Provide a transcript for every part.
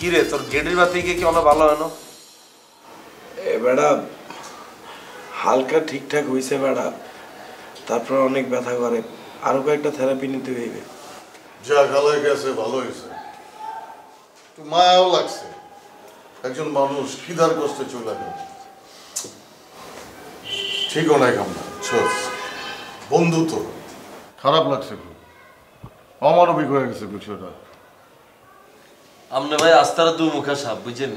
কি রে তোর গেটের বাতি কি অনেক ভালো হয় না বেড়া হালকা ঠিকঠাক হয়েছে বেড়া, তারপর অনেক ব্যথা করে, আরো কয়েকটা থেরাপি নিতে হইবে। যা গালায় গেছে ভালো হয়েছে, একটু মায়াও লাগছে। একজন মানুষ খিদার কষ্টে চলে গেল, ঠিক অনেক আমরা বন্ধু তো খারাপ লাগছে, খুব অমানবিক হয়ে গেছে বিষয়টা। আমনে ভাই আস্তারা দু মুখা সাপ বুঝেন,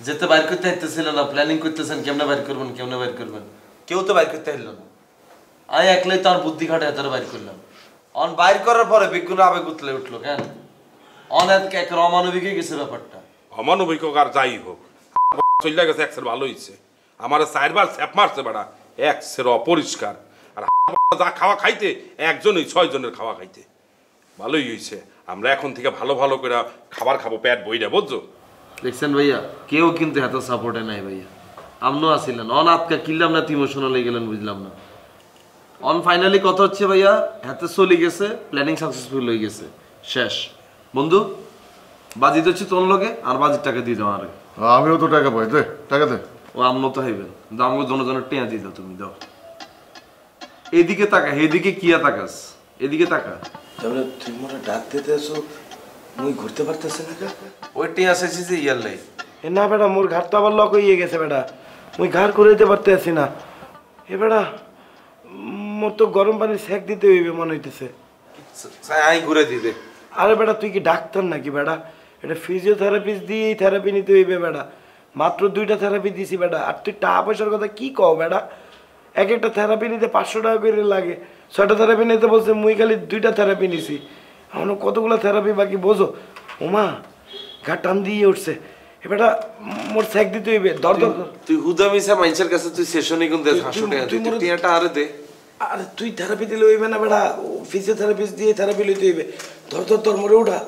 যেতে বাইর করতে হাইতেছিল না, প্ল্যানিং করতেছেন কেমনে বাইর করবেন কেমনে বাইর করবেন, কেউ তো বাইর করতে হাইল না। আমি একলাই তার বুদ্ধি খাটে এত বাইর করলাম। অন বাইর করার পরে বিজ্ঞান আবেগ উতলে উঠলো কেন, অনেক এক অমানবিক হয়ে গেছে ব্যাপারটা। অমানবিক হোক আর যাই হোক, চলে গেছে একসের ভালো হয়েছে। আমার 4বার স্যাপ মারছে বেড়া, একসের অপরিষ্কার। আর যা খাওয়া খাইতে একজনই 6 জনের খাওয়া খাইতে, ভালোই হয়েছে। আমরা এখন থেকে ভালো ভালো করে খাবার খাবো, পেট বইরা, বুঝছো? দেখছেন ভাইয়া, কেউ কিন্তু এত সাপোর্টে নাই ভাইয়া। আমনও আসিলেন অন আজকে কিনলাম না, ইমোশনাল হয়ে গেলেন বুঝলাম না। অন ফাইনালি কথা হচ্ছে ভাইয়া, হাতে চলে গেছে, প্ল্যানিং সাকসেসফুল হয়ে গেছে, শেষ। বন্ধু বাজি দিচ্ছি তোর লগে, আর বাজির টাকা দিয়ে দাও। আরে আমিও তো টাকা পাই, দে টাকা দে। ও আমনো তো হইবেন, আমাকে জনজনের টেয়া দিয়ে দাও, তুমি দাও। এদিকে তাকা, এদিকে কিয়া তাকাস, এদিকে তাকা। তাহলে তুই মোটা ডাক দিতে আসো, মুই ঘুরতে পারতেছে না কা? ওই টেয়া শেষে যে ইয়ার লাই এ না বেটা, মোর ঘাটটা আবার লক হয়ে গেছে বেটা, মুই ঘাড় করে দিতে পারতেছি না। এ বেটা মোর তো গরম পানি সেক দিতে হইবে মনে হইতেছে। আই ঘুরে দিবে। আরে বেটা তুই কি ডাক্তার নাকি বেটা? এটা ফিজিওথেরাপিস্ট দিয়েই থেরাপি নিতে হইবে বেটা। মাত্র 2টা থেরাপি দিছি বেটা, আর তুই টাকা পয়সার কথা কি কও বেটা? এক একটা থেরাপি নিতে 500 টাকা করে লাগে, 6টা থেরাপি নিতে বলছে, মুই খালি 2টা থেরাপি নিছি, এখনো কতগুলো থেরাপি বাকি বোঝো। ওমা ঘাট টান দিয়ে উঠছে, এ বেটা মোর সেক দিতে হইবে। দর দর তুই হুদা মিশা মানুষের কাছে তুই সেশনই কোন দে 500 টাকা তুই টিয়াটা আরে দে। আরে তুই থেরাপি দিলে হইবে না বেটা, ফিজিওথেরাপিস্ট দিয়ে থেরাপি লইতে হইবে। ধর ধর তোর মোরে উঠা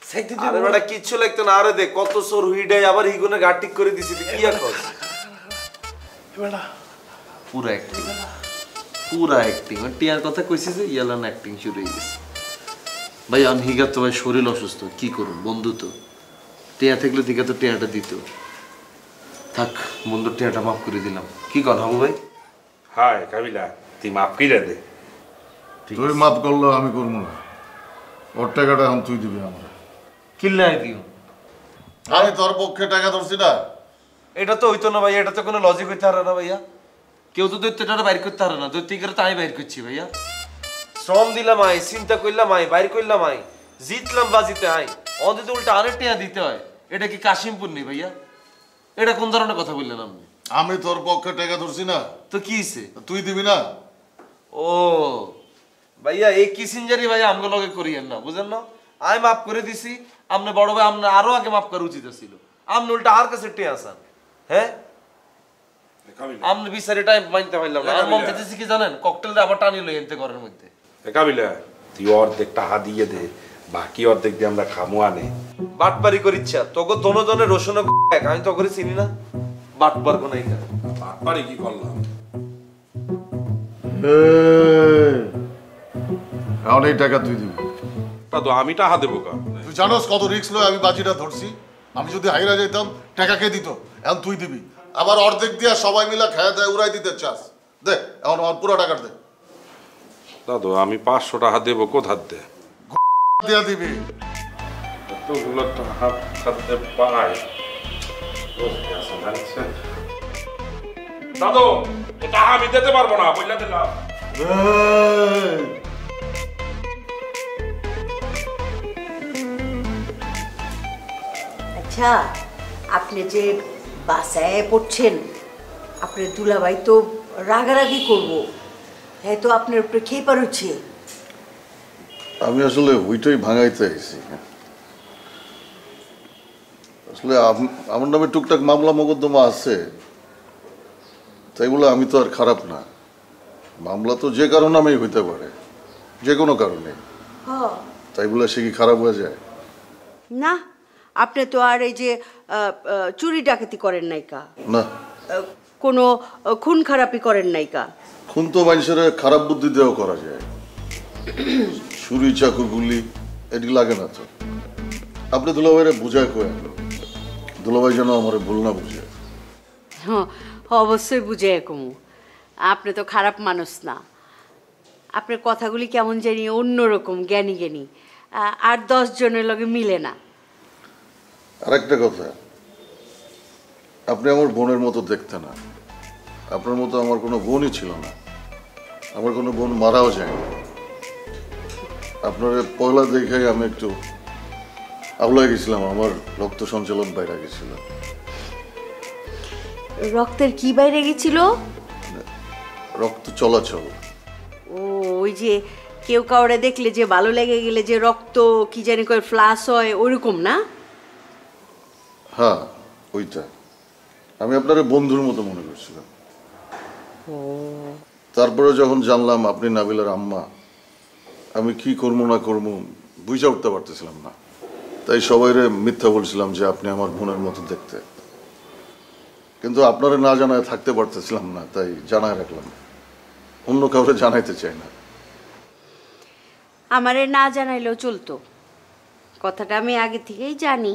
সেক দিতে। আরে বেটা কিচ্ছু লাগতো না, আরে দে কত সর হুইডাই আবার হিগুনে ঘাট ঠিক করে দিছি, তুই কি আর কর বেটা? পুরা অ্যাক্টিং, পুরা অ্যাক্টিং। টিয়ার কথা কইছিস যে ইয়ালান অ্যাক্টিং শুরু হয়ে গেছে ভাই। হিগার তো ভাই শরীর অসুস্থ, কি করুন বন্ধু তো টিয়া থাকলে দিকে তো টিয়াটা দিত। থাক বন্ধু, টিয়াটা মাফ করে দিলাম। কি কর হাবু ভাই? হায় কাবিলা, তুই মাফ করে দে। তুই মাফ করলো আমি করবো না, ওর টাকাটা এখন তুই দিবি। আমরা কিল্লাই দিও, আমি তোর পক্ষে টাকা ধরছি না। এটা তো হইতো না ভাই, এটা তো কোনো লজিক হইতে পারে না ভাইয়া। কেউ তো দৈত্যটা বাইর করতে পারে না, দৈত্যিকের তাই বাইর করছি ভাইয়া। শ্রম দিলাম আই, চিন্তা করলাম আই, বাইর করলাম আই, জিতলাম বাজিতে আই, অন্তত উল্টা আরেক টিয়া দিতে হয়। এটা কি কাশিমপুর নেই ভাইয়া? এটা কোন ধরনের কথা বললেন আপনি? আমি তোর পক্ষে টাকা ধরছি না তো কি হইছে? তুই দিবি না? ও ভাইয়া এই কিসিঞ্জারি ভাইয়া আমগো লগে করিয়েন না, বুঝেন না? আমি মাফ করে দিছি, আপনি বড় ভাই আপনি আরো আগে মাফ করা উচিত ছিল। আপনি উল্টা আর কাছে টিয়া আসান, হ্যাঁ? আপনি বিচারে টাইম মানতে পারলাম না। আর মন চাইতেছি কি জানেন, ককটেলটা আবার টানি লই এনতে ঘরের মধ্যে। কাবিলা তুই অর্ধেক টাকা দিয়ে দে, বাকি অর্ধেক দিয়ে আমরা খামো আনে। বাটপারি করিচ্ছা তোকে দোনোজনের রসুন এক, আমি তো করে চিনি না। বাটবার কোন এইটা বাটপারি কি করলাম? এখন এই টাকা তুই দিবি। তা তো আমি টাকা দেবো কা? তুই জানোস কত রিস্ক লয় আমি বাজিটা ধরছি। আমি যদি হাইরা যেতাম টাকা কে দিত? এখন তুই দিবি, আবার অর্ধেক দিয়া সবাই মিলা খায়া দেয় উড়াই দিতে চাস। দে এখন আমার পুরো টাকা দে। দাদু আমি 500 টাকা দেবো, কোথার দে দিয়া দিবি। এতগুলো টাকা খাতে পাই দাদু, এ টাকা আমি দিতে পারবো না, বললা দিলাম। আচ্ছা আপনি যে বাসায় পড়ছেন, আপনার দুলাভাই তো রাগারাগি করবো, হ্যাঁ তো আপনার উপরে খেয়ে পারুচ্ছে। আমি আসলে ওইটাই ভাঙাইতে আইছি। আসলে আমার নামে টুকটাক মামলা মোকদ্দমা আছে, তাই বলে আমি তো আর খারাপ না। মামলা তো যে কারো নামেই হইতে পারে, যে কোনো কারণে, তাই বলে সে কি খারাপ হয়ে যায়? না, আপনি তো আর এই যে চুরি ডাকাতি করেন নাইকা, না কোনো খুন খারাপি করেন নাইকা। খুন তো মানুষের খারাপ বুদ্ধি দিয়েও করা যায়, ছুরি চাকু গুলি এটি লাগে না তো। আপনি দুলাভাইরে বুঝায় কয়েন, দুলাভাই যেন আমার ভুল না বুঝে। হ্যাঁ, অবশ্যই বুঝে কমু। আপনি তো খারাপ মানুষ না। আপনার কথাগুলি কেমন জানি অন্যরকম, জ্ঞানী জ্ঞানী, আর 10 জনের লগে মিলে না। আরেকটা কথা, আপনি আমার বোনের মতো দেখতে না। আপনার মতো আমার কোনো বোনই ছিল না, আমার কোনো বোন মারাও যায়নি। আপনার পয়লা দেখে আমি একটু আউলায় গেছিলাম, আমার রক্ত সঞ্চালন বাইরে গেছিল। রক্তের কি বাইরে গেছিল? রক্ত চলাচল। ও, ওই যে কেউ কাউরে দেখলে যে ভালো লেগে গেলে যে রক্ত কি জানি করে ফ্লাশ হয়, ওরকম না? হ্যাঁ, ওইটা। আমি আপনার বন্ধুর মতো মনে করছিলাম। তারপরে যখন জানলাম আপনি নাবিলার আম্মা, আমি কি করবো না করবো বুঝে উঠতে পারতেছিলাম না। তাই সবাইরে মিথ্যা বলছিলাম যে আপনি আমার বোনের মতো দেখতে, কিন্তু আপনারা না জানায় থাকতে পারতেছিলাম না, তাই জানায় রাখলাম। অন্য কাউরে জানাইতে চাই না। আমারে না জানাইলেও চলতো, কথাটা আমি আগে থেকেই জানি,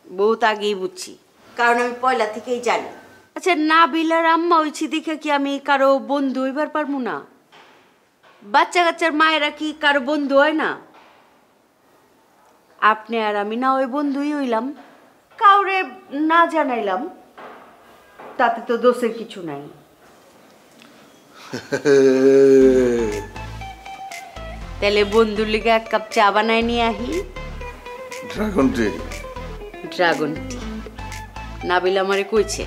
বহুত আগেই বুঝছি, কারণ আমি পয়লা থেকেই জানি। আচ্ছা, নাবিলার আম্মা হইছি দেখে কি আমি কারো বন্ধু হইবার পারবো না? বাচ্চা কাচ্চার মায়েরা কি কারো বন্ধু হয় না? আপনি আর আমি না ওই বন্ধুই হইলাম, কাউরে না জানাইলাম, তাতে তো দোষের কিছু নাই। তাহলে বন্ধুর লিগে 1 কাপ চা বানায় নিয়ে আহি। ড্রাগন টি? ড্রাগন টি? নাবিল আমারে কইছে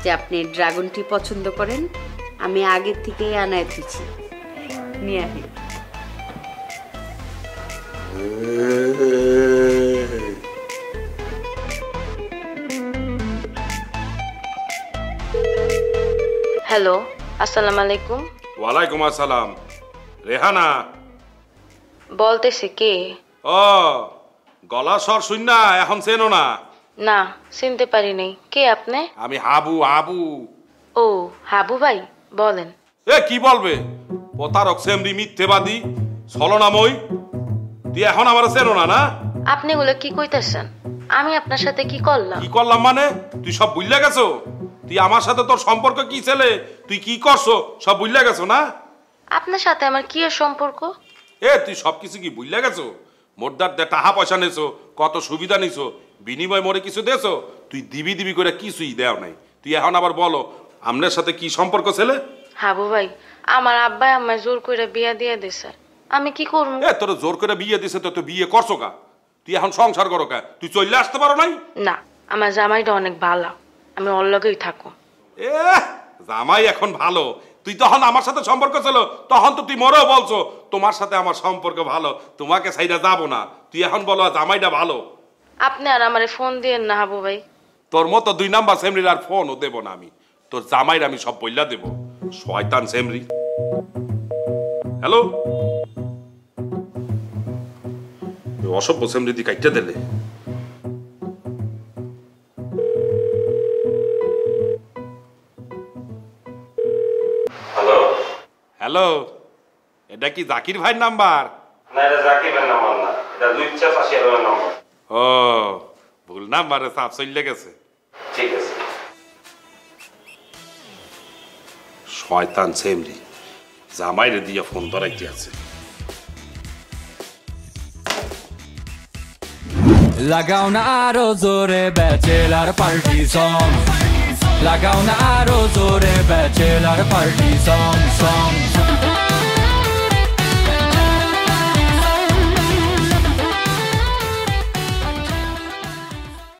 যে আপনি ড্রাগন টি পছন্দ করেন, আমি আগে থেকেই আনায় দিচ্ছি, নিয়ে আহি। হ্যালো, আসসালামু আলাইকুম। ওয়ালাইকুম আসসালাম। রেহানা বলতেছে কে? ও, গলা স্বর শুননা এখন চেনো না? না, চিনতে পারি নাই। কে আপনি? আমি হাবু। হাবু? ও, হাবু ভাই, বলেন। এ কি বলবে? প্রতারক, সেমরি, মিথ্যেবাদী, ছলনাময়। তুই এখন আমার চেনো না? না, আপনি এগুলো কি কইতেছেন? আমি আপনার সাথে কি করলাম? কি করলাম মানে? তুই সব বুঝলে গেছো? তুই আমার সাথে তোর সম্পর্ক কি ছেলে, তুই কি করছো সব বুঝলে গেছো না? আপনার সাথে আমার কি সম্পর্ক? তুই সবকিছু কি বুঝলে গেছো? মোরদার টাকা পয়সা নেছো, কত সুবিধা নিছো, বিনিময় মোরে কিছু দেছো? তুই দিবি করে কিছুই দেও নাই। তুই এখন আবার বলো আমনের সাথে কি সম্পর্ক ছেলে? হাবু ভাই, আমার আব্বাই আমায় জোর করে বিয়া দিয়ে দিছে, আমি কি করবো? তোর জোর করে বিয়ে দিছে তো তুই বিয়ে করছো কা? তুই এখন সংসার করো কা? তুই চলে আসতে পারো নাই? না, আমার জামাইটা অনেক ভালো, আমি ওর লগেই থাকো। জামাই এখন ভালো, তুই তখন আমার সাথে সম্পর্ক ছিল, তখন তো তুই মরেও বলছো তোমার সাথে আমার সম্পর্ক ভালো, তোমাকে সাইডে যাবো না। তুই এখন বলো জামাইটা ভালো। আপনি আর আমারে ফোন দিয়েন না হাবু ভাই। তোর মতো 2 নাম্বার সেমরির আর ফোনও দেবো না আমি। তোর জামাইর আমি সব বইলা দেবো, শয়তান সেমরি। হ্যালো, অসভ্য সেমরি দি কাইটা দিলে। হ্যালো হ্যালো, এটা কি জাকির ভাইয়ের নাম্বার? না, এটা জাকির ভাইয়ের নাম্বার না, এটা লুচ্চা পাশিয়ার নাম্বার। ও, ভুল নাম্বারে চাপ চলে গেছে। ঠিক আছে। শয়তান সেমরি জামাইরে দিয়ে ফোন ধরাইতে আছে। লাগাও না আরো জোরে ব্যাচেলার পার্টি সং, লাগাও না আরো জোরে ব্যাচেলার পার্টি সং।